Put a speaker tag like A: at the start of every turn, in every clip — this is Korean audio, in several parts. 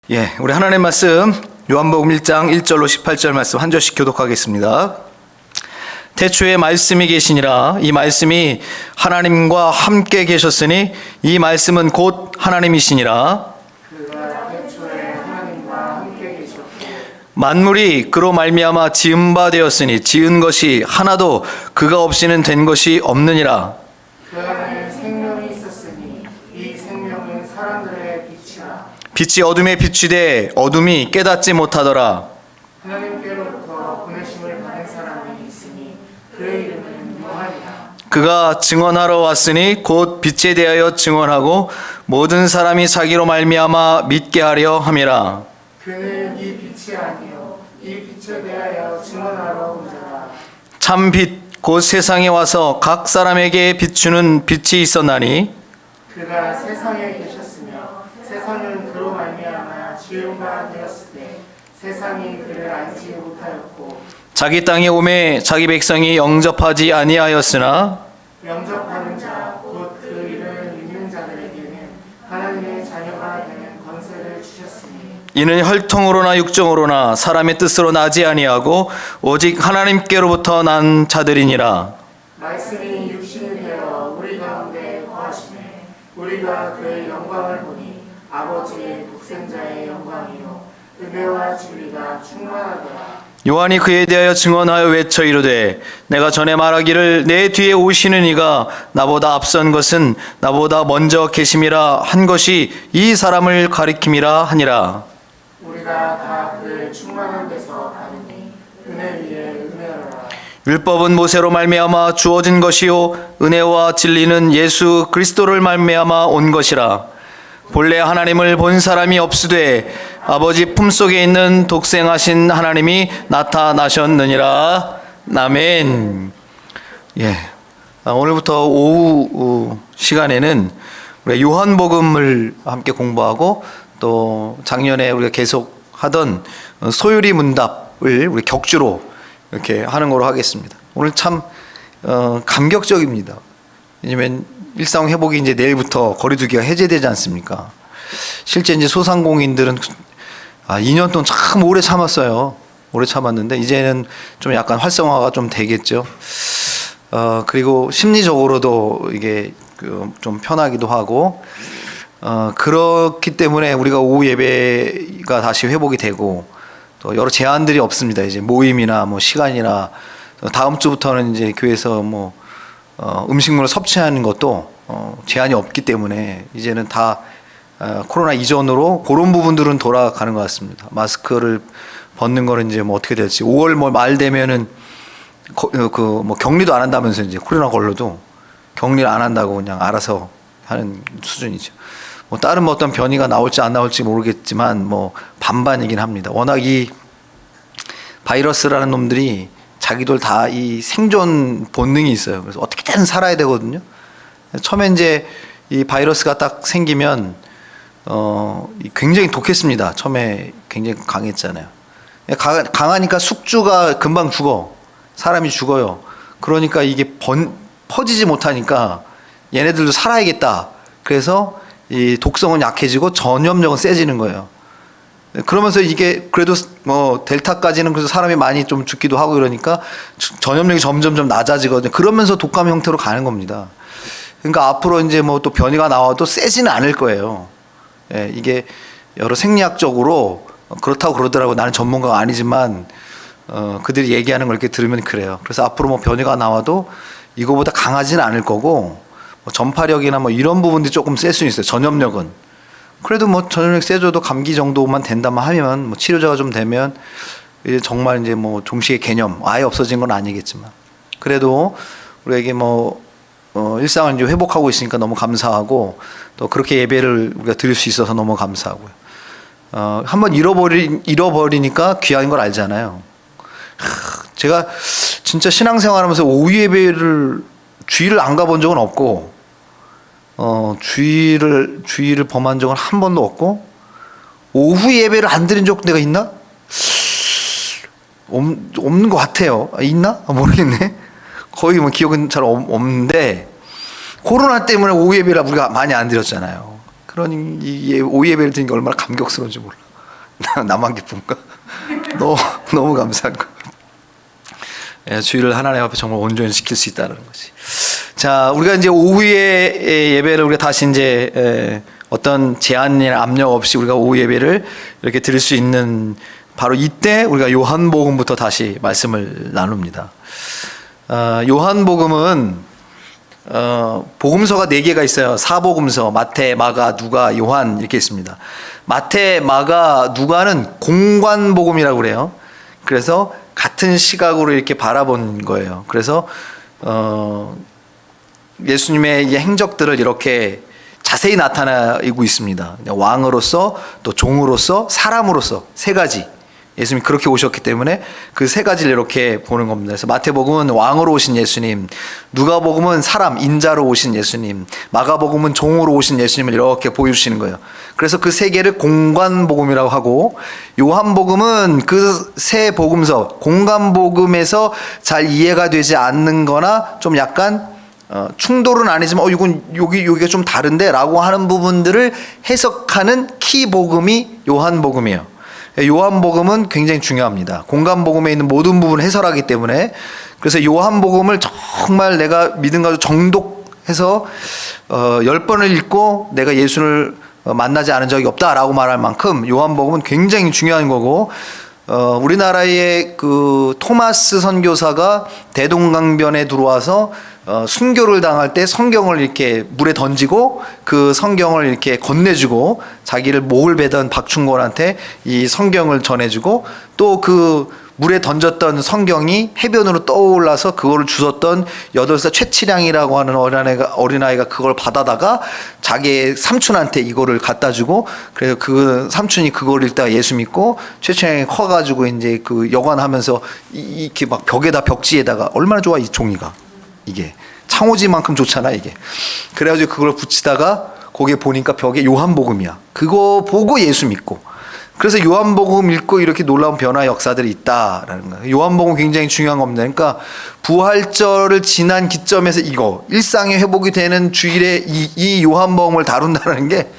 A: 우리 하나님의 말씀 요한복음 1장 1절로 18절 말씀 한 절씩 교독하겠습니다. 태초에 말씀이 계시니라. 이 말씀이 하나님과 함께 계셨으니 이 말씀은 곧 하나님이시니라.
B: 그가 태초에 하나님과 함께 계셨고
A: 만물이 그로 말미암아 지은 바 되었으니 지은 것이 하나도 그가 없이는 된 것이 없느니라.
B: 그 안에 생명이 있었으니 이 생명은 사람들의 빛이라.
A: 빛이 어둠에 비추되 어둠이 깨닫지 못하더라.
B: 하나님께로부터 보내심을 받은 사람이 있으니 그의 이름은 요한이라.
A: 그가 증언하러 왔으니 곧 빛에 대하여 증언하고 모든 사람이 자기로 말미암아 믿게 하려 함이라.
B: 그는 이 빛이 아니요 이 빛에 대하여 증언하러 온 자라.
A: 참 빛 곧 세상에 와서 각 사람에게 비추는 빛이 있었나니
B: 그가 세상에 계셨으며 세상은 그로 말미암아 지은 바 되었을 때 세상이 그를 알지 못하였고
A: 자기 땅에 오매 자기 백성이 영접하지 아니하였으나
B: 영접하는 자 곧 그 이름을 믿는 자들에게는 하나님의 자녀가 되는 권세를 주셨으니
A: 이는 혈통으로나 육정으로나 사람의 뜻으로 나지 아니하고 오직 하나님께로부터 난 자들이니라.
B: 말씀이 육신이 되어 우리 가운데 거하시네. 우리가 그의 영광을 보니 아버지의 독생자의 영광이요 은혜와 진리가 충만하더라.
A: 요한이 그에 대하여 증언하여 외쳐 이르되 내가 전에 말하기를 내 뒤에 오시는 이가 나보다 앞선 것은 나보다 먼저 계심이라 한 것이 이 사람을 가리킴이라 하니라.
B: 우리가 다 그의 충만한 데서 받으니 은혜 위에 은혜로라.
A: 율법은 모세로 말미암아 주어진 것이요 은혜와 진리는 예수 그리스도를 말미암아 온 것이라. 본래 하나님을 본 사람이 없으되 아버지 품속에 있는 독생하신 하나님이 나타나셨느니라. 아멘. 오늘부터 오후 시간에는 우리 요한복음을 함께 공부하고 또 작년에 우리가 계속 하던 소율이 문답을 우리 격주로 이렇게 하는 걸로 하겠습니다. 오늘 참 감격적입니다. 왜냐면 일상 회복이 이제 내일부터 거리두기가 해제되지 않습니까? 실제 이제 소상공인들은 2년 동안 참 오래 참았어요. 오래 참았는데 이제는 좀 약간 활성화가 좀 되겠죠. 그리고 심리적으로도 이게 좀 편하기도 하고 그렇기 때문에 우리가 오후 예배가 다시 회복이 되고 또 여러 제한들이 없습니다. 이제 모임이나 뭐 시간이나 다음 주부터는 이제 교회에서 뭐 음식물을 섭취하는 것도 제한이 없기 때문에 이제는 다 코로나 이전으로 그런 부분들은 돌아가는 것 같습니다. 마스크를 벗는 거는 이제 뭐 어떻게 될지 5월 뭐 말 되면은 뭐 격리도 안 한다면서 이제 코로나 걸려도 격리를 안 한다고 그냥 알아서 하는 수준이죠. 뭐 다른 뭐 어떤 변이가 나올지 안 나올지 모르겠지만 뭐 반반이긴 합니다. 워낙 이 바이러스라는 놈들이 자기들 다 이 생존 본능이 있어요. 그래서 어떻게든 살아야 되거든요. 처음에 이제 이 바이러스가 딱 생기면 굉장히 독했습니다. 처음에 굉장히 강했잖아요. 강하니까 숙주가 금방 죽어. 사람이 죽어요. 그러니까 이게 퍼지지 못하니까 얘네들도 살아야겠다. 그래서 이 독성은 약해지고 전염력은 세지는 거예요. 그러면서 이게 그래도 뭐 델타까지는 그래서 사람이 많이 좀 죽기도 하고 그러니까 전염력이 점점 낮아지거든요. 그러면서 독감 형태로 가는 겁니다. 그러니까 앞으로 이제 뭐 또 변이가 나와도 세지는 않을 거예요. 이게 여러 생리학적으로 그렇다고 그러더라고요. 나는 전문가가 아니지만 그들이 얘기하는 걸 이렇게 들으면 그래요. 그래서 앞으로 뭐 변이가 나와도 이거보다 강하지는 않을 거고 뭐 전파력이나 뭐 이런 부분들이 조금 셀 수 있어요. 전염력은. 그래도 뭐 전염력 세져도 감기 정도만 된다만 하면 뭐 치료자가 좀 되면 이제 정말 이제 뭐 종식의 개념 아예 없어진 건 아니겠지만 그래도 우리에게 뭐 일상을 이제 회복하고 있으니까 너무 감사하고 또 그렇게 예배를 우리가 드릴 수 있어서 너무 감사하고요. 한번 잃어버리니까 귀한 걸 알잖아요. 제가 진짜 신앙생활하면서 오후 예배를 주일을 안 가본 적은 없고 주일을 범한 적은 한 번도 없고 오후 예배를 안 드린 적 내가 있나? 없는 것 같아요. 있나? 모르겠네. 거의 뭐 기억은 잘 없는데 코로나 때문에 오후 예배를 우리가 많이 안 드렸잖아요. 그러니 이 오후 예배를 드린 게 얼마나 감격스러운지 몰라. 나만 기쁜가? 너무 감사한 거. 예, 주일을 하나님 앞에 정말 온전히 지킬 수 있다는 것이. 자, 우리가 이제 오후에 예배를 우리가 다시 이제 어떤 제한이나 압력 없이 우리가 오후 예배를 이렇게 드릴 수 있는 바로 이때 우리가 요한복음부터 다시 말씀을 나눕니다. 요한복음은 복음서가 4개가 있어요. 사복음서, 마태, 마가, 누가, 요한 이렇게 있습니다. 마태, 마가, 누가는 공관복음이라고 그래요. 그래서 같은 시각으로 이렇게 바라본 거예요. 그래서 예수님의 이 행적들을 이렇게 자세히 나타내고 있습니다. 왕으로서, 또 종으로서, 사람으로서 3가지. 예수님이 그렇게 오셨기 때문에 그 3가지를 이렇게 보는 겁니다. 그래서 마태복음은 왕으로 오신 예수님, 누가복음은 사람, 인자로 오신 예수님, 마가복음은 종으로 오신 예수님을 이렇게 보여주시는 거예요. 그래서 그 3개를 공관복음이라고 하고, 요한복음은 그 3 복음서, 공관복음에서 잘 이해가 되지 않는 거나 좀 약간 충돌은 아니지만 이건 여기가 좀 다른데 라고 하는 부분들을 해석하는 키복음이 요한복음이에요. 요한복음은 굉장히 중요합니다. 공관복음에 있는 모든 부분을 해설하기 때문에. 그래서 요한복음을 정말 내가 믿음 가지고 정독해서 10번을 읽고 내가 예수를 만나지 않은 적이 없다라고 말할 만큼 요한복음은 굉장히 중요한 거고, 우리나라의 그 토마스 선교사가 대동강변에 들어와서 순교를 당할 때 성경을 이렇게 물에 던지고 그 성경을 이렇게 건네주고, 자기를 목을 베던 박충곤한테 이 성경을 전해주고, 또 그 물에 던졌던 성경이 해변으로 떠올라서 그거를 주웠던 8살 최치량이라고 하는 어린아이가 그걸 받아다가 자기의 삼촌한테 이거를 갖다 주고, 그래서 그 삼촌이 그걸 읽다가 예수 믿고, 최치량이 커가지고 이제 그 여관하면서 이렇게 막 벽지에다가 얼마나 좋아 이 종이가, 이게 창호지만큼 좋잖아 이게. 그래가지고 그걸 붙이다가 거기에 보니까 벽에 요한복음이야. 그거 보고 예수 믿고. 그래서 요한복음 읽고 이렇게 놀라운 변화 역사들이 있다라는 거예요. 요한복음 굉장히 중요한 겁니다. 그러니까 부활절을 지난 기점에서 이거 일상의 회복이 되는 주일에 이 요한복음을 다룬다는 게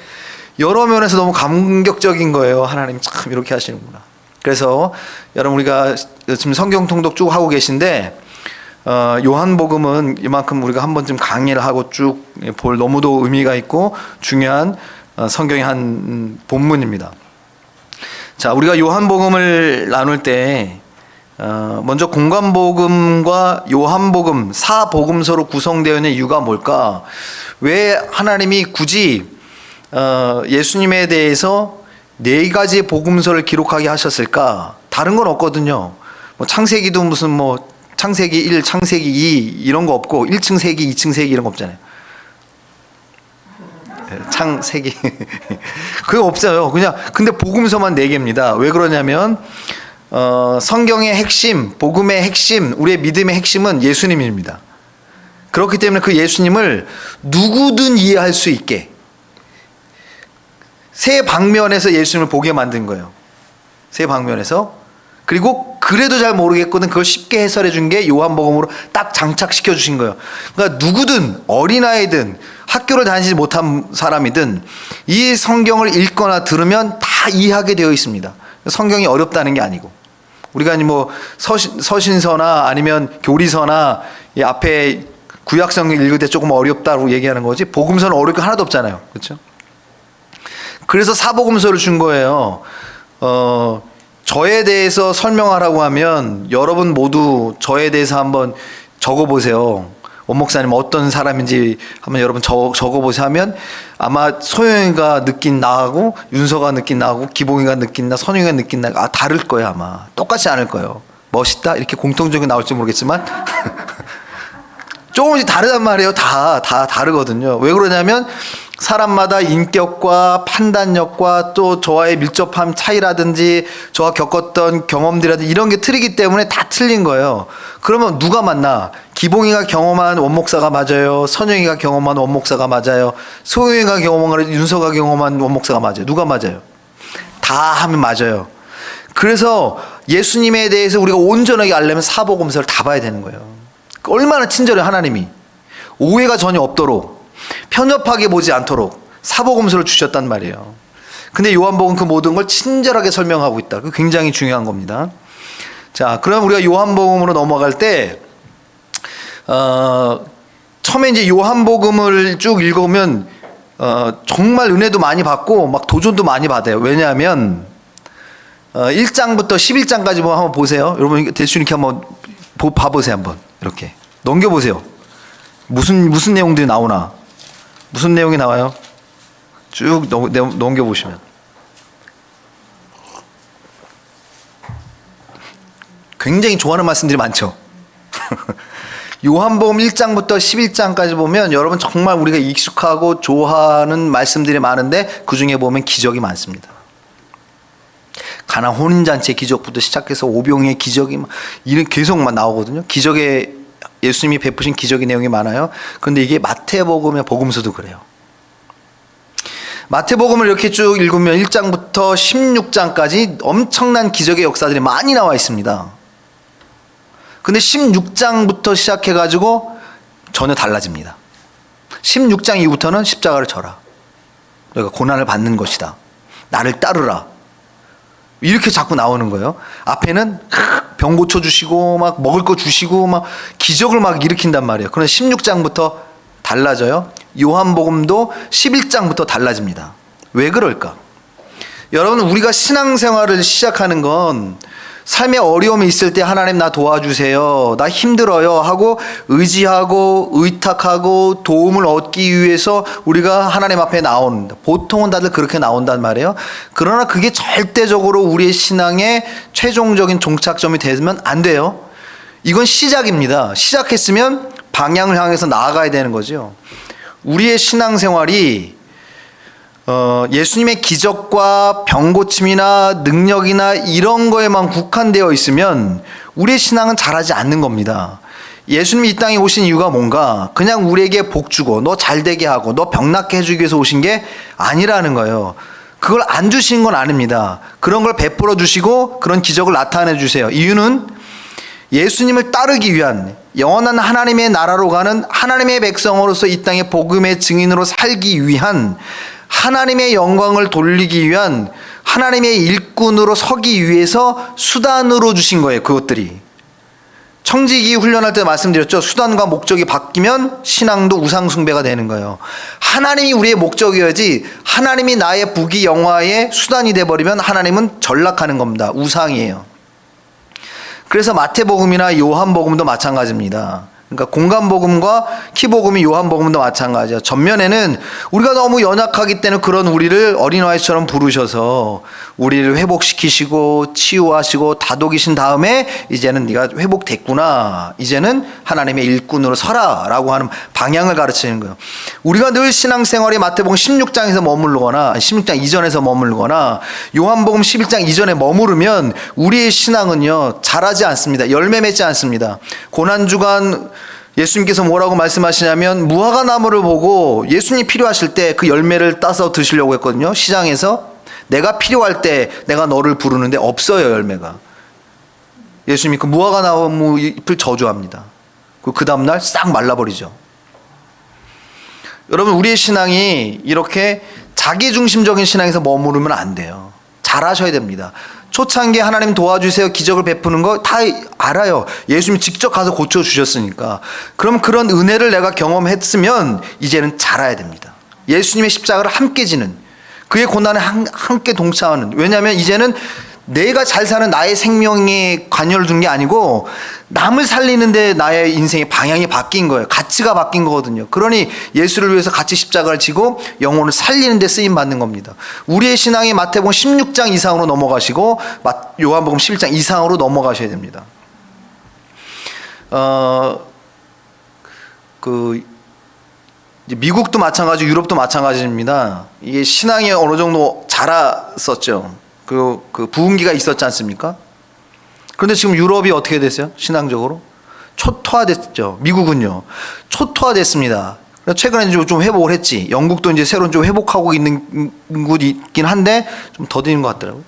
A: 여러 면에서 너무 감격적인 거예요. 하나님 참 이렇게 하시는구나. 그래서 여러분, 우리가 지금 성경 통독 쭉 하고 계신데 요한복음은 이만큼 우리가 한 번쯤 강의를 하고 쭉 볼 너무도 의미가 있고 중요한 성경의 한 본문입니다. 자, 우리가 요한복음을 나눌 때 먼저 공관복음과 요한복음 4복음서로 구성되어 있는 이유가 뭘까? 왜 하나님이 굳이 예수님에 대해서 4가지 복음서를 기록하게 하셨을까? 다른 건 없거든요. 뭐 창세기도 무슨 뭐 창세기 1, 창세기 2 이런 거 없고 1층 세기, 2층 세기 이런 거 없잖아요. 창세기 그거 없어요. 그냥 근데 복음서만 4개입니다. 왜 그러냐면 성경의 핵심, 복음의 핵심, 우리의 믿음의 핵심은 예수님입니다. 그렇기 때문에 그 예수님을 누구든 이해할 수 있게 세 방면에서 예수님을 보게 만든 거예요. 세 방면에서. 그리고 그래도 잘 모르겠거든 그걸 쉽게 해설해 준 게 요한복음으로 딱 장착시켜 주신 거예요. 그러니까 누구든 어린아이든 학교를 다니지 못한 사람이든 이 성경을 읽거나 들으면 다 이해하게 되어 있습니다. 성경이 어렵다는 게 아니고, 우리가 뭐 서신서나 아니면 교리서나 이 앞에 구약성경 읽을 때 조금 어렵다고 얘기하는 거지, 복음서는 어려울 게 하나도 없잖아요. 그렇죠? 그래서 사복음서를 준 거예요. 저에 대해서 설명하라고 하면 여러분 모두 저에 대해서 한번 적어보세요. 원 목사님 어떤 사람인지 한번 여러분 적어보세요 하면 아마 소영이가 느낀 나하고 윤서가 느낀 나하고 기봉이가 느낀 나, 선영이가 느낀 나가 다를 거예요. 아마 똑같지 않을 거예요. 멋있다 이렇게 공통적인 나올지 모르겠지만 조금씩 다르단 말이에요. 다 다르거든요. 왜 그러냐면 사람마다 인격과 판단력과 또 저와의 밀접함 차이라든지 저와 겪었던 경험들이라든지 이런 게 틀리기 때문에 다 틀린 거예요. 그러면 누가 맞나? 기봉이가 경험한 원목사가 맞아요. 선영이가 경험한 원목사가 맞아요. 소영이가 경험한, 윤서가 경험한 원목사가 맞아요. 누가 맞아요? 다 하면 맞아요. 그래서 예수님에 대해서 우리가 온전하게 알려면 사복음서를 다 봐야 되는 거예요. 얼마나 친절해 하나님이. 오해가 전혀 없도록 편협하게 보지 않도록 사복음서를 주셨단 말이에요. 근데 요한복음 그 모든 걸 친절하게 설명하고 있다. 그 굉장히 중요한 겁니다. 자, 그럼 우리가 요한복음으로 넘어갈 때 처음에 이제 요한복음을 쭉 읽어보면 정말 은혜도 많이 받고 막 도전도 많이 받아요. 왜냐하면 1장부터 11장까지 한번 보세요. 여러분 대충 이렇게 한번 봐보세요. 한번 이렇게 넘겨보세요. 무슨 내용들이 나오나? 무슨 내용이 나와요? 쭉 넘겨보시면 굉장히 좋아하는 말씀들이 많죠. 요한복음 1장부터 11장까지 보면 여러분 정말 우리가 익숙하고 좋아하는 말씀들이 많은데 그 중에 보면 기적이 많습니다. 가나 혼인잔치의 기적부터 시작해서 오병이의 기적이 이런 계속 나오거든요. 기적에 예수님이 베푸신 기적의 내용이 많아요. 그런데 이게 마태복음의 복음서도 그래요. 마태복음을 이렇게 쭉 읽으면 1장부터 16장까지 엄청난 기적의 역사들이 많이 나와 있습니다. 근데 16장부터 시작해가지고 전혀 달라집니다. 16장 이후부터는 십자가를 져라. 너희가 고난을 받는 것이다. 나를 따르라. 이렇게 자꾸 나오는 거예요. 앞에는 병 고쳐주시고 막 먹을 거 주시고 막 기적을 막 일으킨단 말이에요. 그런데 16장부터 달라져요. 요한복음도 11장부터 달라집니다. 왜 그럴까? 여러분 우리가 신앙생활을 시작하는 건 삶에 어려움이 있을 때 하나님 나 도와주세요. 나 힘들어요 하고 의지하고 의탁하고 도움을 얻기 위해서 우리가 하나님 앞에 나온다. 보통은 다들 그렇게 나온단 말이에요. 그러나 그게 절대적으로 우리의 신앙의 최종적인 종착점이 되면 안 돼요. 이건 시작입니다. 시작했으면 방향을 향해서 나아가야 되는 거죠. 우리의 신앙생활이 예수님의 기적과 병고침이나 능력이나 이런 거에만 국한되어 있으면 우리의 신앙은 자라지 않는 겁니다. 예수님이 이 땅에 오신 이유가 뭔가 그냥 우리에게 복 주고 너 잘되게 하고 너 병낫게 해주기 위해서 오신 게 아니라는 거예요. 그걸 안 주신 건 아닙니다. 그런 걸 베풀어 주시고 그런 기적을 나타내 주세요. 이유는 예수님을 따르기 위한 영원한 하나님의 나라로 가는 하나님의 백성으로서 이 땅의 복음의 증인으로 살기 위한 하나님의 영광을 돌리기 위한 하나님의 일꾼으로 서기 위해서 수단으로 주신 거예요. 그것들이 청지기 훈련할 때 말씀드렸죠. 수단과 목적이 바뀌면 신앙도 우상숭배가 되는 거예요. 하나님이 우리의 목적이어야지 하나님이 나의 부귀 영화의 수단이 돼버리면 하나님은 전락하는 겁니다. 우상이에요. 그래서 마태복음이나 요한복음도 마찬가지입니다. 그러니까 공간복음과 키복음이 요한복음도 마찬가지예요. 전면에는 우리가 너무 연약하기 때문에 그런 우리를 어린아이처럼 부르셔서 우리를 회복시키시고 치유하시고 다독이신 다음에 이제는 네가 회복됐구나. 이제는 하나님의 일꾼으로 서라라고 하는 방향을 가르치는 거예요. 우리가 늘 신앙생활이 마태복음 16장에서 머무르거나 16장 이전에서 머무르거나 요한복음 11장 이전에 머무르면 우리의 신앙은요 자라지 않습니다. 열매 맺지 않습니다. 고난주간 예수님께서 뭐라고 말씀하시냐면 무화과 나무를 보고 예수님이 필요하실 때 그 열매를 따서 드시려고 했거든요. 시장에서 내가 필요할 때 내가 너를 부르는데 없어요. 열매가. 예수님이 그 무화과 나무 잎을 저주합니다. 그 다음날 싹 말라버리죠. 여러분 우리의 신앙이 이렇게 자기중심적인 신앙에서 머무르면 안 돼요. 잘하셔야 됩니다. 초창기에 하나님 도와주세요 기적을 베푸는 거 다 알아요. 예수님이 직접 가서 고쳐주셨으니까. 그럼 그런 은혜를 내가 경험했으면 이제는 자라야 됩니다. 예수님의 십자가를 함께 지는 그의 고난에 함께 동참하는. 왜냐하면 이제는 내가 잘 사는 나의 생명에 관여를 둔 게 아니고 남을 살리는데 나의 인생의 방향이 바뀐 거예요. 가치가 바뀐 거거든요. 그러니 예수를 위해서 같이 십자가를 지고 영혼을 살리는 데 쓰임 받는 겁니다. 우리의 신앙이 마태복음 16장 이상으로 넘어가시고 요한복음 11장 이상으로 넘어가셔야 됩니다. 미국도 마찬가지고 유럽도 마찬가지입니다. 이게 신앙이 어느 정도 자랐었죠. 그 부흥기가 있었지 않습니까? 그런데 지금 유럽이 어떻게 됐어요? 신앙적으로 초토화됐죠. 미국은요 초토화됐습니다. 최근에 좀 회복을 했지. 영국도 이제 새로 좀 회복하고 있는 곳이 있긴 한데 좀 더디는 것 같더라고요.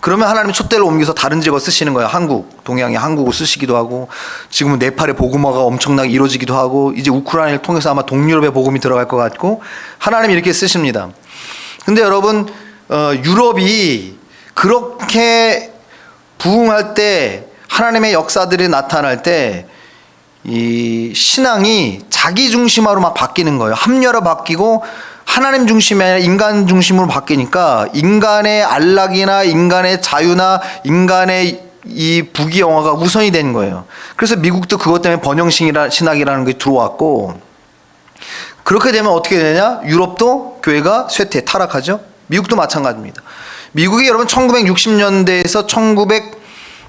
A: 그러면 하나님이 촛대를 옮겨서 다른 지역을 쓰시는 거예요. 한국, 동양의 한국을 쓰시기도 하고 지금은 네팔의 복음화가 엄청나게 이루어지기도 하고 이제 우크라이나를 통해서 아마 동유럽의 복음이 들어갈 것 같고 하나님이 이렇게 쓰십니다. 근데 여러분 유럽이 그렇게 부흥할 때, 하나님의 역사들이 나타날 때 이 신앙이 자기 중심화로 막 바뀌는 거예요. 합리화로 바뀌고 하나님 중심이 아니라 인간 중심으로 바뀌니까 인간의 안락이나 인간의 자유나 인간의 이 부귀영화가 우선이 된 거예요. 그래서 미국도 그것 때문에 번영신학이라는 게 들어왔고, 그렇게 되면 어떻게 되냐? 유럽도 교회가 쇠퇴, 타락하죠. 미국도 마찬가지입니다. 미국이 여러분 1960년대에서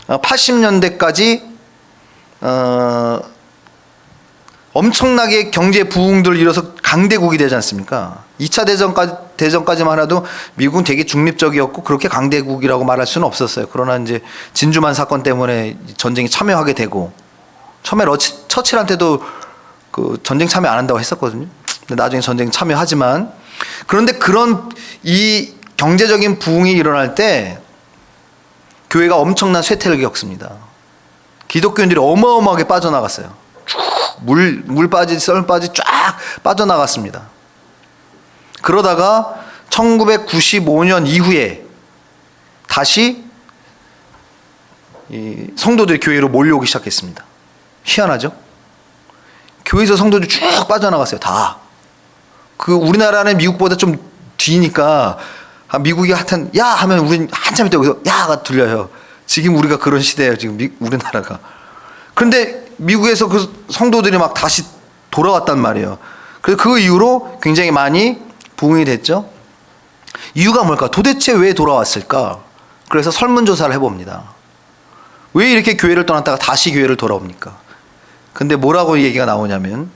A: 1980년대까지 엄청나게 경제 부흥들을 이뤄서 강대국이 되지 않습니까? 2차 대전까지만 해도 미국은 되게 중립적이었고 그렇게 강대국이라고 말할 수는 없었어요. 그러나 이제 진주만 사건 때문에 전쟁에 참여하게 되고, 처음에 처칠한테도 그 전쟁 참여 안 한다고 했었거든요. 근데 나중에 전쟁 참여하지만, 그런데 그런 이 경제적인 부흥이 일어날 때 교회가 엄청난 쇠퇴를 겪습니다. 기독교인들이 어마어마하게 빠져나갔어요. 물 빠지 썰 빠지 쫙 빠져나갔습니다. 그러다가 1995년 이후에 다시 이 성도들이 교회로 몰려오기 시작했습니다. 희한하죠? 교회에서 성도들이 쭉 빠져나갔어요. 다. 그 우리나라는 미국보다 좀 뒤니까 미국이 하여튼 야 하면 우린 한참 있다 여기서 야가 들려요. 지금 우리가 그런 시대예요. 지금 우리나라가. 그런데 미국에서 그 성도들이 막 다시 돌아왔단 말이에요. 그래서 그 이후로 굉장히 많이 부흥이 됐죠. 이유가 뭘까? 도대체 왜 돌아왔을까? 그래서 설문조사를 해봅니다. 왜 이렇게 교회를 떠났다가 다시 교회를 돌아옵니까? 근데 뭐라고 얘기가 나오냐면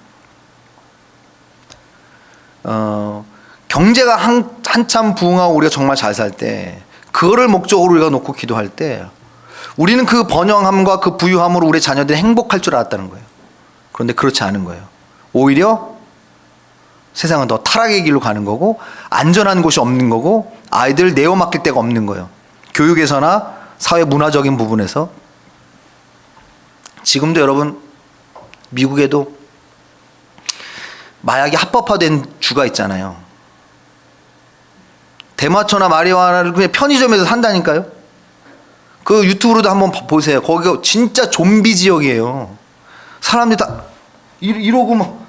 A: 경제가 한참 부흥하고 우리가 정말 잘 살 때, 그거를 목적으로 우리가 놓고 기도할 때 우리는 그 번영함과 그 부유함으로 우리 자녀들이 행복할 줄 알았다는 거예요. 그런데 그렇지 않은 거예요. 오히려 세상은 더 타락의 길로 가는 거고, 안전한 곳이 없는 거고, 아이들 내어 맡길 데가 없는 거예요. 교육에서나 사회 문화적인 부분에서. 지금도 여러분 미국에도 마약이 합법화된 주가 있잖아요. 대마초나 마리화나를 그냥 편의점에서 산다니까요. 그 유튜브로도 한번 보세요. 거기가 진짜 좀비 지역이에요. 사람들이 다 이러고 막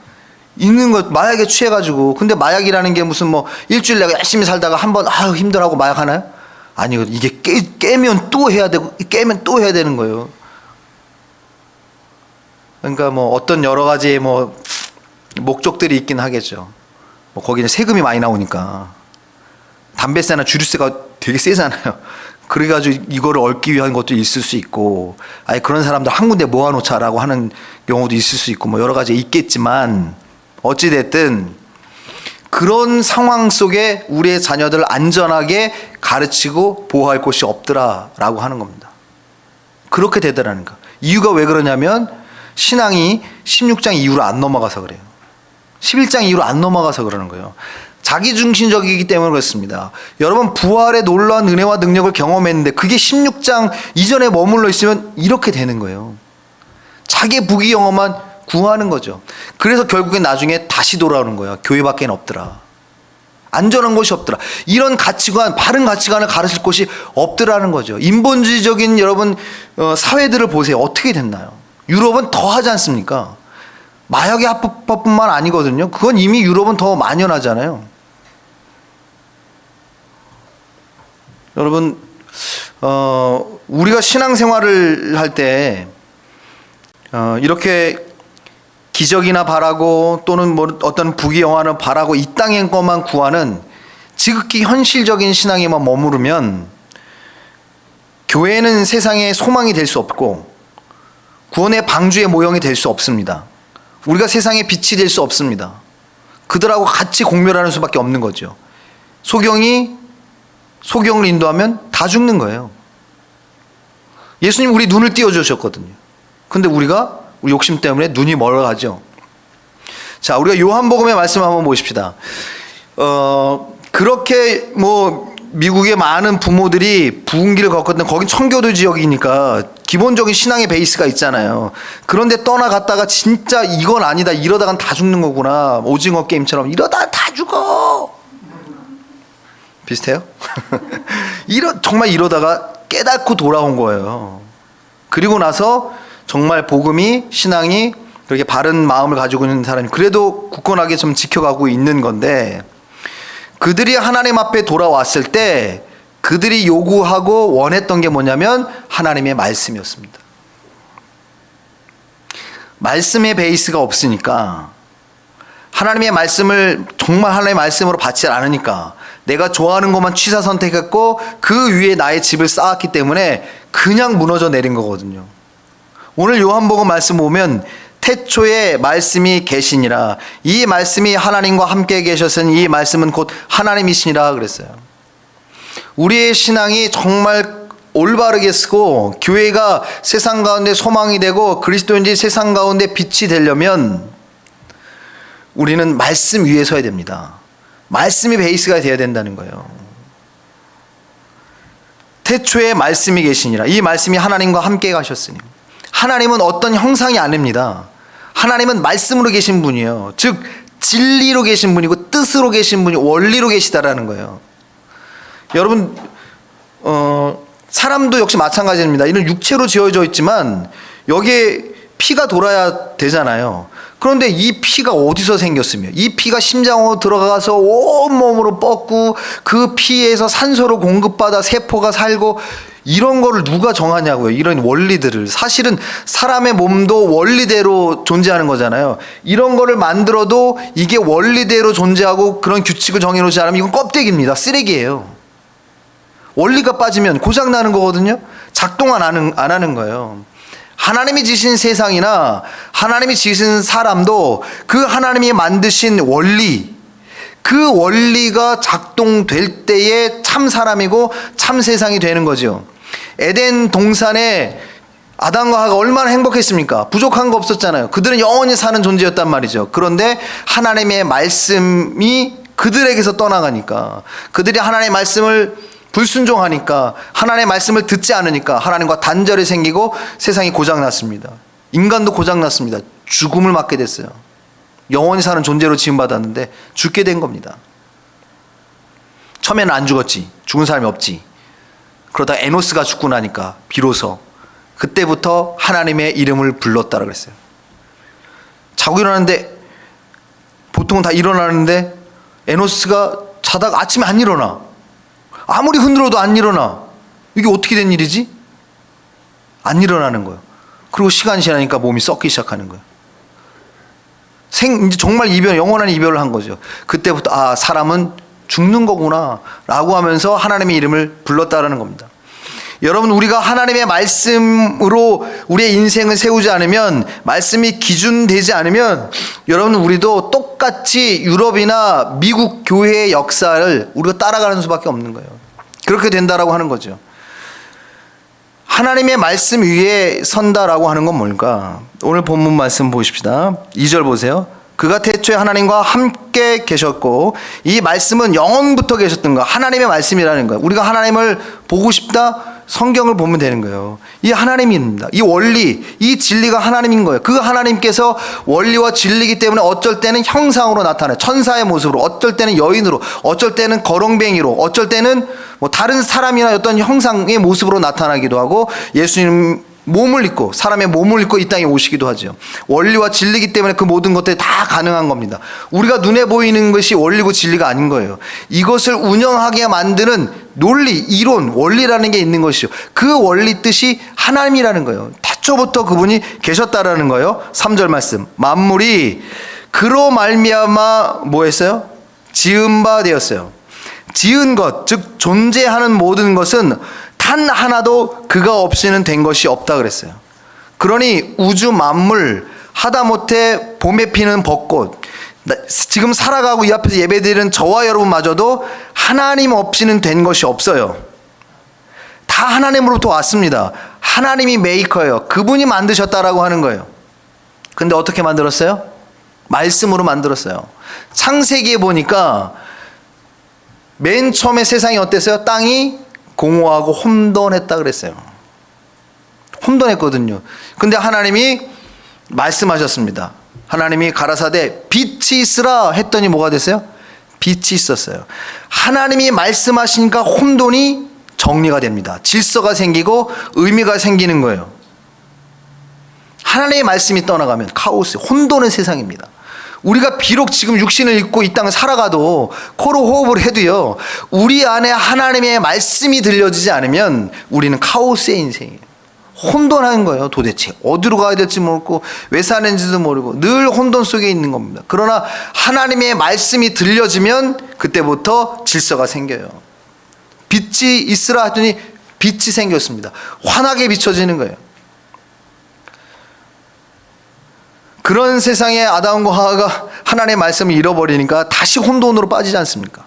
A: 있는 거, 마약에 취해가지고. 근데 마약이라는 게 무슨 뭐 일주일 내가 열심히 살다가 한번 아유 힘들하고 마약 하나요? 아니요. 이게 깨면 또 해야 되고 깨면 또 해야 되는 거예요. 그러니까 뭐 어떤 여러 가지 뭐 목적들이 있긴 하겠죠. 뭐 거기는 세금이 많이 나오니까. 담배세나 주류세가 되게 세잖아요. 그래가지고 이거를 얻기 위한 것도 있을 수 있고, 아예 그런 사람들 한 군데 모아놓자라고 하는 경우도 있을 수 있고, 뭐 여러 가지 있겠지만, 어찌됐든 그런 상황 속에 우리의 자녀들을 안전하게 가르치고 보호할 곳이 없더라라고 하는 겁니다. 그렇게 되더라는 거. 이유가 왜 그러냐면 신앙이 16장 이후로 안 넘어가서 그래요. 11장 이후로 안 넘어가서 그러는 거예요. 자기중심적이기 때문에 그렇습니다. 여러분 부활의 놀라운 은혜와 능력을 경험했는데 그게 16장 이전에 머물러 있으면 이렇게 되는 거예요. 자기의 부귀영화만 구하는 거죠. 그래서 결국엔 나중에 다시 돌아오는 거예요. 교회밖에 없더라. 안전한 곳이 없더라. 이런 가치관, 바른 가치관을 가르칠 곳이 없더라는 거죠. 인본주의적인 여러분 사회들을 보세요. 어떻게 됐나요? 유럽은 더 하지 않습니까? 마약의 합법뿐만 아니거든요. 그건 이미 유럽은 더 만연하잖아요. 여러분 우리가 신앙생활을 할 때 이렇게 기적이나 바라고 또는 뭐 어떤 부귀영화를 바라고 이 땅의 것만 구하는 지극히 현실적인 신앙에만 머무르면 교회는 세상의 소망이 될 수 없고 구원의 방주의 모형이 될 수 없습니다. 우리가 세상의 빛이 될 수 없습니다. 그들하고 같이 공멸하는 수밖에 없는 거죠. 소경을 인도하면 다 죽는 거예요. 예수님 우리 눈을 띄워주셨거든요. 근데 우리가 우리 욕심 때문에 눈이 멀어가죠. 자, 우리가 요한복음의 말씀 한번 보십시다. 그렇게 뭐 미국의 많은 부모들이 부흥기를 겪었던 거긴 청교도 지역이니까 기본적인 신앙의 베이스가 있잖아요. 그런데 떠나갔다가 진짜 이건 아니다, 이러다간 다 죽는 거구나, 오징어 게임처럼 이러다 다 죽어. 비슷해요? 정말 이러다가 깨닫고 돌아온 거예요. 그리고 나서 정말 복음이, 신앙이 그렇게 바른 마음을 가지고 있는 사람이 그래도 굳건하게 좀 지켜가고 있는 건데, 그들이 하나님 앞에 돌아왔을 때 그들이 요구하고 원했던 게 뭐냐면 하나님의 말씀이었습니다. 말씀의 베이스가 없으니까, 하나님의 말씀을 정말 하나님의 말씀으로 받지 않으니까, 내가 좋아하는 것만 취사 선택했고 그 위에 나의 집을 쌓았기 때문에 그냥 무너져 내린 거거든요. 오늘 요한복음 말씀 보면 태초에 말씀이 계시니라, 이 말씀이 하나님과 함께 계셨으니 이 말씀은 곧 하나님이시니라 그랬어요. 우리의 신앙이 정말 올바르게 쓰고 교회가 세상 가운데 소망이 되고 그리스도인들이 세상 가운데 빛이 되려면 우리는 말씀 위에 서야 됩니다. 말씀이 베이스가 되어야 된다는 거예요. 태초에 말씀이 계시니라, 이 말씀이 하나님과 함께 가셨으니. 하나님은 어떤 형상이 아닙니다. 하나님은 말씀으로 계신 분이에요. 즉 진리로 계신 분이고 뜻으로 계신 분이, 원리로 계시다라는 거예요. 여러분, 사람도 역시 마찬가지입니다. 이런 육체로 지어져 있지만 여기에 피가 돌아야 되잖아요. 그런데 이 피가 어디서 생겼으며, 이 피가 심장으로 들어가서 온몸으로 뻗고 그 피에서 산소를 공급받아 세포가 살고, 이런 거를 누가 정하냐고요. 이런 원리들을. 사실은 사람의 몸도 원리대로 존재하는 거잖아요. 이런 거를 만들어도 이게 원리대로 존재하고 그런 규칙을 정해놓지 않으면 이건 껍데기입니다. 쓰레기예요. 원리가 빠지면 고장나는 거거든요. 작동 안 하는 거예요. 하나님이 지신 세상이나 하나님이 지신 사람도 그 하나님이 만드신 원리, 그 원리가 작동될 때에 참 사람이고 참 세상이 되는 거죠. 에덴 동산에 아담과 하와가 얼마나 행복했습니까? 부족한 거 없었잖아요. 그들은 영원히 사는 존재였단 말이죠. 그런데 하나님의 말씀이 그들에게서 떠나가니까, 그들이 하나님의 말씀을 불순종하니까, 하나님의 말씀을 듣지 않으니까 하나님과 단절이 생기고 세상이 고장났습니다. 인간도 고장났습니다. 죽음을 맞게 됐어요. 영원히 사는 존재로 지음받았는데 죽게 된 겁니다. 처음에는 안 죽었지. 죽은 사람이 없지. 그러다 에노스가 죽고 나니까 비로소 그때부터 하나님의 이름을 불렀다고 그랬어요. 자고 일어나는데, 보통은 다 일어나는데 에노스가 자다가 아침에 안 일어나. 아무리 흔들어도 안 일어나. 이게 어떻게 된 일이지? 안 일어나는 거예요. 그리고 시간이 지나니까 몸이 썩기 시작하는 거예요. 이제 정말 영원한 이별을 한 거죠. 그때부터 사람은 죽는 거구나 라고 하면서 하나님의 이름을 불렀다라는 겁니다. 여러분, 우리가 하나님의 말씀으로 우리의 인생을 세우지 않으면, 말씀이 기준되지 않으면, 여러분, 우리도 똑같이 유럽이나 미국 교회의 역사를 우리가 따라가는 수밖에 없는 거예요. 그렇게 된다라고 하는 거죠. 하나님의 말씀 위에 선다라고 하는 건 뭘까? 오늘 본문 말씀 보십시다. 2절 보세요. 그가 태초에 하나님과 함께 계셨고 이 말씀은 영원부터 계셨던 거, 하나님의 말씀이라는 거예요. 우리가 하나님을 보고 싶다? 성경을 보면 되는 거예요. 이 하나님입니다. 이 원리, 이 진리가 하나님인 거예요. 그 하나님께서 원리와 진리이기 때문에 어쩔 때는 형상으로 나타나요. 천사의 모습으로, 어쩔 때는 여인으로, 어쩔 때는 거렁뱅이로, 어쩔 때는 뭐 다른 사람이나 어떤 형상의 모습으로 나타나기도 하고, 예수님 몸을 입고, 사람의 몸을 입고 이 땅에 오시기도 하죠. 원리와 진리이기 때문에 그 모든 것들이 다 가능한 겁니다. 우리가 눈에 보이는 것이 원리고 진리가 아닌 거예요. 이것을 운영하게 만드는 논리, 이론, 원리라는 게 있는 것이죠. 그 원리 뜻이 하나님이라는 거예요. 태초부터 그분이 계셨다라는 거예요. 3절 말씀, 만물이 그로 말미암아 뭐 했어요? 지은 바 되었어요. 지은 것, 즉 존재하는 모든 것은 단 하나도 그가 없이는 된 것이 없다 그랬어요. 그러니 우주 만물, 하다못해 봄에 피는 벚꽃, 지금 살아가고 이 앞에서 예배드리는 저와 여러분마저도 하나님 없이는 된 것이 없어요. 다 하나님으로부터 왔습니다. 하나님이 메이커예요. 그분이 만드셨다라고 하는 거예요. 근데 어떻게 만들었어요? 말씀으로 만들었어요. 창세기에 보니까 맨 처음에 세상이 어땠어요? 땅이 공허하고 혼돈했다 그랬어요. 혼돈했거든요. 근데 하나님이 말씀하셨습니다. 하나님이 가라사대 빛이 있으라 했더니 뭐가 됐어요? 빛이 있었어요. 하나님이 말씀하시니까 혼돈이 정리가 됩니다. 질서가 생기고 의미가 생기는 거예요. 하나님의 말씀이 떠나가면 카오스, 혼돈의 세상입니다. 우리가 비록 지금 육신을 입고 이 땅을 살아가도 코로 호흡을 해도요, 우리 안에 하나님의 말씀이 들려지지 않으면 우리는 카오스의 인생이에요. 혼돈한 거예요. 도대체 어디로 가야 될지 모르고 왜 사는지도 모르고 늘 혼돈 속에 있는 겁니다. 그러나 하나님의 말씀이 들려지면 그때부터 질서가 생겨요. 빛이 있으라 하더니 빛이 생겼습니다. 환하게 비춰지는 거예요. 그런 세상에 아담과 하와가 하나님의 말씀을 잃어버리니까 다시 혼돈으로 빠지지 않습니까?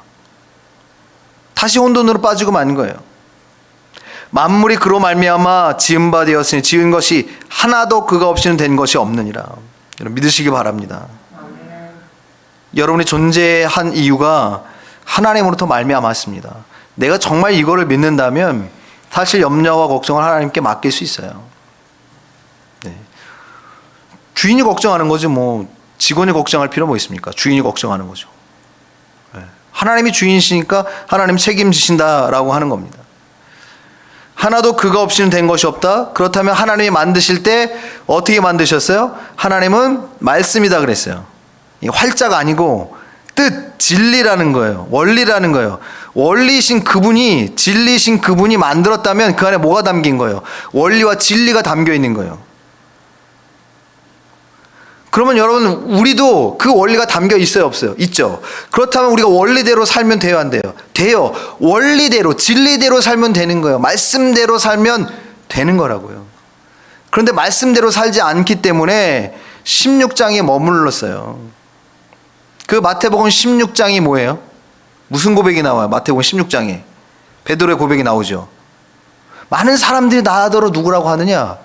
A: 다시 혼돈으로 빠지고 만 거예요. 만물이 그로 말미암아 지은 바 되었으니 지은 것이 하나도 그가 없이는 된 것이 없느니라. 여러분 믿으시기 바랍니다.
B: 아멘.
A: 여러분이 존재한 이유가 하나님으로부터 말미암았습니다. 내가 정말 이거를 믿는다면 사실 염려와 걱정을 하나님께 맡길 수 있어요. 네. 주인이 걱정하는 거지 뭐 직원이 걱정할 필요 뭐 있습니까? 주인이 걱정하는 거죠. 네. 하나님이 주인이시니까 하나님 책임지신다라고 하는 겁니다. 하나도 그가 없이는 된 것이 없다. 그렇다면 하나님이 만드실 때 어떻게 만드셨어요? 하나님은 말씀이다 그랬어요. 이 활자가 아니고 뜻, 진리라는 거예요. 원리라는 거예요. 원리이신 그분이, 진리이신 그분이 만들었다면 그 안에 뭐가 담긴 거예요? 원리와 진리가 담겨 있는 거예요. 그러면 여러분 우리도 그 원리가 담겨 있어요, 없어요? 있죠. 그렇다면 우리가 원리대로 살면 돼요, 안 돼요? 돼요. 원리대로, 진리대로 살면 되는 거예요. 말씀대로 살면 되는 거라고요. 그런데 말씀대로 살지 않기 때문에 16장에 머물렀어요. 그 마태복음 16장이 뭐예요? 무슨 고백이 나와요? 마태복음 16장에 베드로의 고백이 나오죠. 많은 사람들이 나더러 누구라고 하느냐?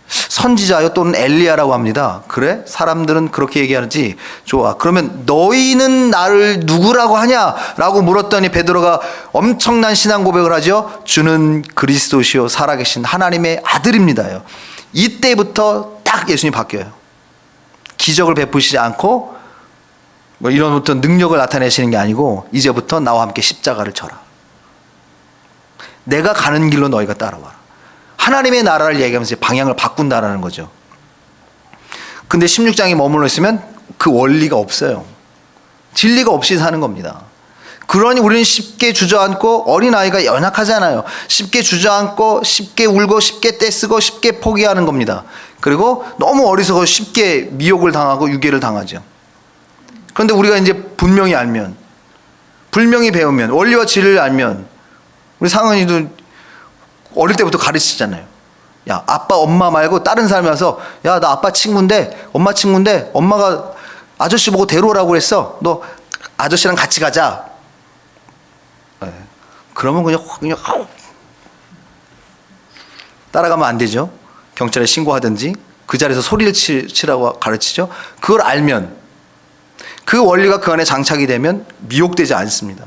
A: 선지자요 또는 엘리야라고 합니다. 그래? 사람들은 그렇게 얘기하는지 좋아. 그러면 너희는 나를 누구라고 하냐라고 물었더니 베드로가 엄청난 신앙 고백을 하죠. 주는 그리스도시요 살아계신 하나님의 아들입니다요. 이때부터 딱 예수님이 바뀌어요. 기적을 베푸시지 않고 뭐 이런 어떤 능력을 나타내시는 게 아니고 이제부터 나와 함께 십자가를 져라. 내가 가는 길로 너희가 따라와라. 하나님의 나라를 얘기하면서 방향을 바꾼다라는 거죠. 근데 16장에 머물러 있으면 그 원리가 없어요. 진리가 없이 사는 겁니다. 그러니 우리는 쉽게 주저앉고 어린아이가 연약하잖아요. 쉽게 주저앉고 쉽게 울고 쉽게 떼쓰고 쉽게 포기하는 겁니다. 그리고 너무 어리석어 쉽게 미혹을 당하고 유괴를 당하죠. 그런데 우리가 이제 분명히 알면, 분명히 배우면, 원리와 진리를 알면, 우리 상은이도 어릴 때부터 가르치잖아요. 야, 아빠, 엄마 말고 다른 사람이 와서 야, 나 아빠 친구인데, 엄마 친구인데 엄마가 아저씨 보고 데려오라고 그랬어. 너 아저씨랑 같이 가자. 네. 그러면 그냥 따라가면 안 되죠. 경찰에 신고하든지 그 자리에서 소리를 치라고 가르치죠. 그걸 알면, 그 원리가 그 안에 장착이 되면 미혹되지 않습니다.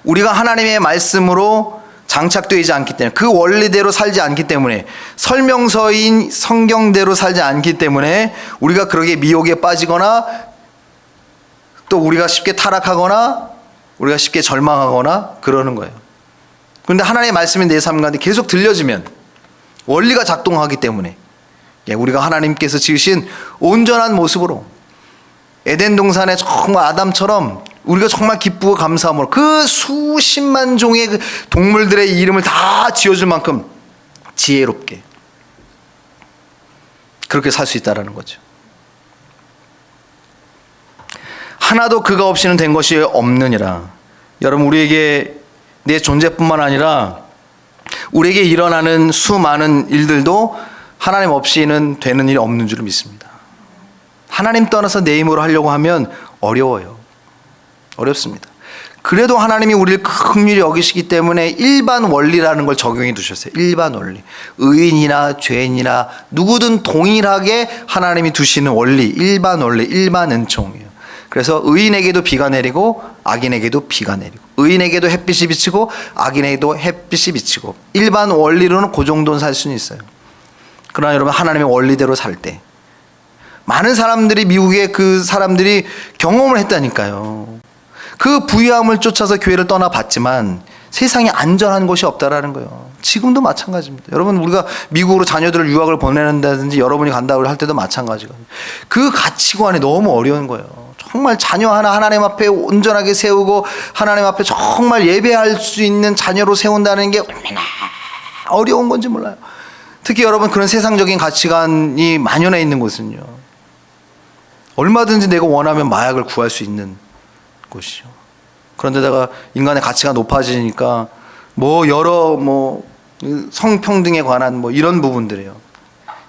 A: 우리가 하나님의 말씀으로 장착되지 않기 때문에, 그 원리대로 살지 않기 때문에, 설명서인 성경대로 살지 않기 때문에 우리가 그러게 미혹에 빠지거나 또 우리가 쉽게 타락하거나 우리가 쉽게 절망하거나 그러는 거예요. 그런데 하나님의 말씀이 내 삶 가운데 계속 들려지면 원리가 작동하기 때문에 우리가 하나님께서 지으신 온전한 모습으로 에덴 동산에 정말 아담처럼 우리가 정말 기쁘고 감사함으로 그 수십만 종의 그 동물들의 이름을 다 지어줄 만큼 지혜롭게 그렇게 살 수 있다는 거죠. 하나도 그가 없이는 된 것이 없느니라. 여러분 우리에게 내 존재뿐만 아니라 우리에게 일어나는 수많은 일들도 하나님 없이는 되는 일이 없는 줄 믿습니다. 하나님 떠나서 내 힘으로 하려고 하면 어려워요. 어렵습니다. 그래도 하나님이 우리를 긍휼히 여기시기 때문에 일반 원리라는 걸 적용해 두셨어요. 일반 원리. 의인이나 죄인이나 누구든 동일하게 하나님이 두시는 원리, 일반 원리, 일반 은총이에요. 그래서 의인에게도 비가 내리고 악인에게도 비가 내리고, 의인에게도 햇빛이 비치고 악인에게도 햇빛이 비치고, 일반 원리로는 그 정도는 살 수는 있어요. 그러나 여러분 하나님의 원리대로 살 때 많은 사람들이 미국의 그 사람들이 경험을 했다니까요. 그 부유함을 쫓아서 교회를 떠나봤지만 세상에 안전한 곳이 없다라는 거예요. 지금도 마찬가지입니다. 여러분, 우리가 미국으로 자녀들을 유학을 보내는다든지 여러분이 간다고 할 때도 마찬가지거든요. 그 가치관이 너무 어려운 거예요. 정말 자녀 하나 하나님 앞에 온전하게 세우고 하나님 앞에 정말 예배할 수 있는 자녀로 세운다는 게 얼마나 어려운 건지 몰라요. 특히 여러분, 그런 세상적인 가치관이 만연해 있는 곳은요, 얼마든지 내가 원하면 마약을 구할 수 있는 곳이죠. 그런데다가 인간의 가치가 높아지니까 여러 성평등에 관한 이런 부분들이에요.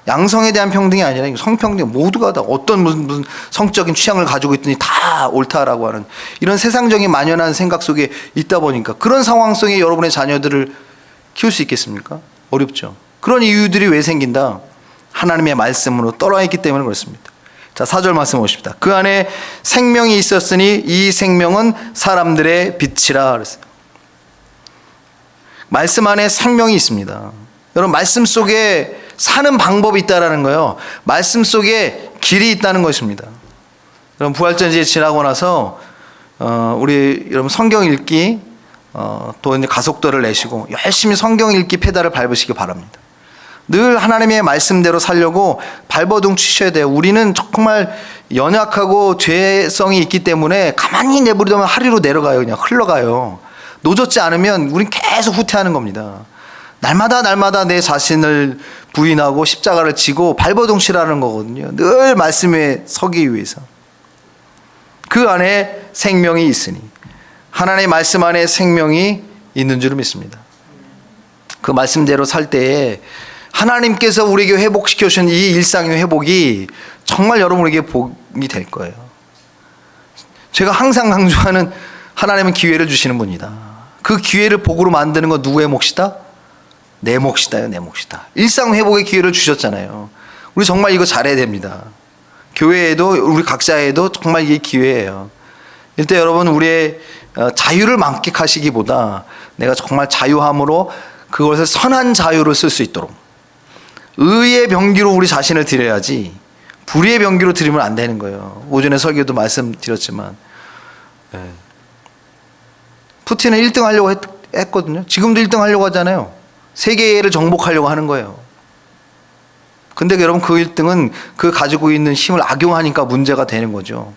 A: 양성에 대한 평등이 아니라 성평등, 모두가 다 어떤 무슨 성적인 취향을 가지고 있더니 다 옳다라고 하는 이런 세상적인 만연한 생각 속에 있다 보니까 그런 상황 속에 여러분의 자녀들을 키울 수 있겠습니까? 어렵죠. 그런 이유들이 왜 생긴다? 하나님의 말씀으로 떨어져 있기 때문에 그렇습니다. 자, 4절 말씀 보십시다. 그 안에 생명이 있었으니 이 생명은 사람들의 빛이라 그랬어요. 말씀 안에 생명이 있습니다. 여러분, 말씀 속에 사는 방법이 있다라는 거예요. 말씀 속에 길이 있다는 것입니다. 여러분, 부활절이 지나고 나서 우리 여러분 성경 읽기 또 이제 가속도를 내시고 열심히 성경 읽기 페달을 밟으시기 바랍니다. 늘 하나님의 말씀대로 살려고 발버둥 치셔야 돼요. 우리는 정말 연약하고 죄성이 있기 때문에 가만히 내버리면 하루로 내려가요. 그냥 흘러가요. 노젓지 않으면 우린 계속 후퇴하는 겁니다. 날마다 내 자신을 부인하고 십자가를 지고 발버둥 치라는 거거든요. 늘 말씀에 서기 위해서. 그 안에 생명이 있으니, 하나님의 말씀 안에 생명이 있는 줄 믿습니다. 그 말씀대로 살 때에 하나님께서 우리에게 회복시켜 주신 이 일상의 회복이 정말 여러분에게 복이 될 거예요. 제가 항상 강조하는, 하나님은 기회를 주시는 분이다. 그 기회를 복으로 만드는 건 누구의 몫이다? 내 몫이다요, 내 몫이다. 일상 회복의 기회를 주셨잖아요. 우리 정말 이거 잘해야 됩니다. 교회에도 우리 각자에도 정말 이게 기회예요. 이때 여러분, 우리의 자유를 만끽하시기보다 내가 정말 자유함으로 그것을 선한 자유로 쓸 수 있도록 의의 병기로 우리 자신을 드려야지 불의의 병기로 드리면 안 되는 거예요. 오전에 설교도 말씀드렸지만 푸틴은 1등 하려고 했거든요. 지금도 1등 하려고 하잖아요. 세계를 정복하려고 하는 거예요. 근데 여러분, 그 1등은 그 가지고 있는 힘을 악용하니까 문제가 되는 거죠.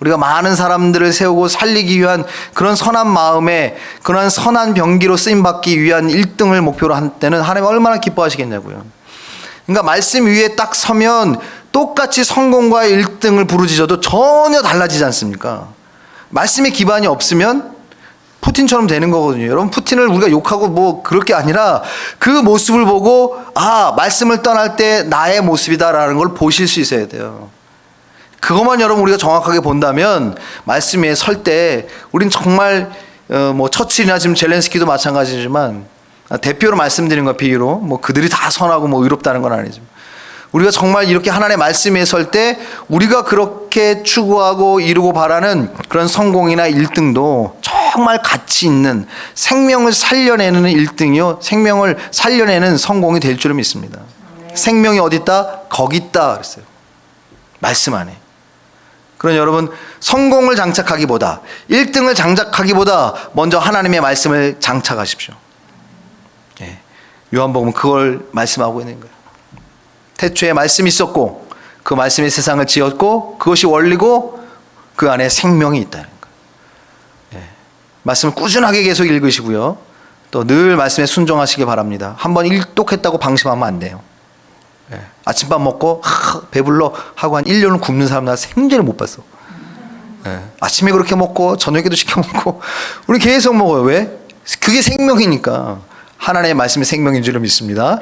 A: 우리가 많은 사람들을 세우고 살리기 위한 그런 선한 마음에 그런 선한 병기로 쓰임받기 위한 1등을 목표로 한 때는 하나님 얼마나 기뻐하시겠냐고요. 그러니까 말씀 위에 딱 서면 똑같이 성공과 1등을 부르짖어도 전혀 달라지지 않습니까? 말씀의 기반이 없으면 푸틴처럼 되는 거거든요. 여러분, 푸틴을 우리가 욕하고 그럴 게 아니라 그 모습을 보고 말씀을 떠날 때 나의 모습이다라는 걸 보실 수 있어야 돼요. 그것만 여러분 우리가 정확하게 본다면 말씀 위에 설 때 우린 정말 처칠이나 지금 젤렌스키도 마찬가지지만 대표로 말씀드리는 거 비유로 그들이 다 선하고 의롭다는 건 아니지만 우리가 정말 이렇게 하나님의 말씀 위에 설 때 우리가 그렇게 추구하고 이루고 바라는 그런 성공이나 1등도 정말 가치 있는 생명을 살려내는 1등이요, 생명을 살려내는 성공이 될 줄을 믿습니다. 생명이 어디 있다? 거기 있다 그랬어요. 말씀 안에. 그러니 여러분, 성공을 장착하기보다 1등을 장착하기보다 먼저 하나님의 말씀을 장착하십시오. 요한복음은 그걸 말씀하고 있는 거예요. 태초에 말씀이 있었고 그 말씀이 세상을 지었고 그것이 원리고 그 안에 생명이 있다는 거예요. 말씀을 꾸준하게 계속 읽으시고요. 또 늘 말씀에 순종하시기 바랍니다. 한번 일독했다고 방심하면 안 돼요. 아침밥 먹고 배불러 하고 한 1년을 굶는 사람 나 생전에 못 봤어. 아침에 그렇게 먹고 저녁에도 시켜 먹고 우리 계속 먹어요. 왜? 그게 생명이니까. 하나님의 말씀이 생명인 줄을 믿습니다.